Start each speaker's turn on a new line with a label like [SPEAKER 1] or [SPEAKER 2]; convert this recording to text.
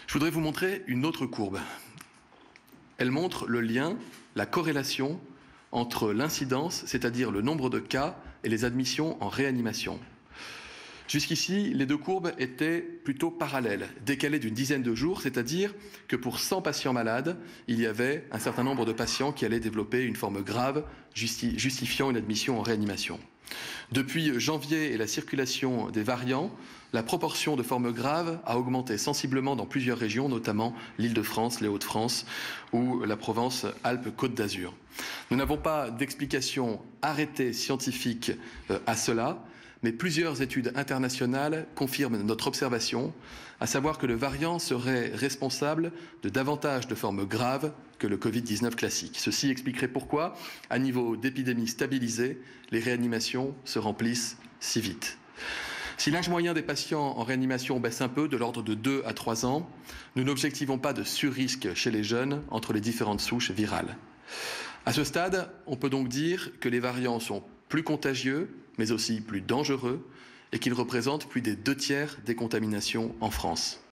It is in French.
[SPEAKER 1] Je voudrais vous montrer une autre courbe. Elle montre le lien, la corrélation entre l'incidence, c'est-à-dire le nombre de cas, et les admissions en réanimation. Jusqu'ici, les deux courbes étaient plutôt parallèles, décalées d'une dizaine de jours, c'est-à-dire que pour 100 patients malades, il y avait un certain nombre de patients qui allaient développer une forme grave, justifiant une admission en réanimation. Depuis janvier et la circulation des variants, la proportion de formes graves a augmenté sensiblement dans plusieurs régions, notamment l'Île-de-France, les Hauts-de-France ou la Provence-Alpes-Côte d'Azur. Nous n'avons pas d'explication arrêtée scientifique à cela, mais plusieurs études internationales confirment notre observation, à savoir que le variant serait responsable de davantage de formes graves que le Covid-19 classique. Ceci expliquerait pourquoi, à niveau d'épidémie stabilisée, les réanimations se remplissent si vite. Si l'âge moyen des patients en réanimation baisse un peu, de l'ordre de 2 à 3 ans, nous n'objectivons pas de surrisque chez les jeunes entre les différentes souches virales. À ce stade, on peut donc dire que les variants sont plus contagieux, mais aussi plus dangereux, et qu'ils représentent plus des 2/3 des contaminations en France.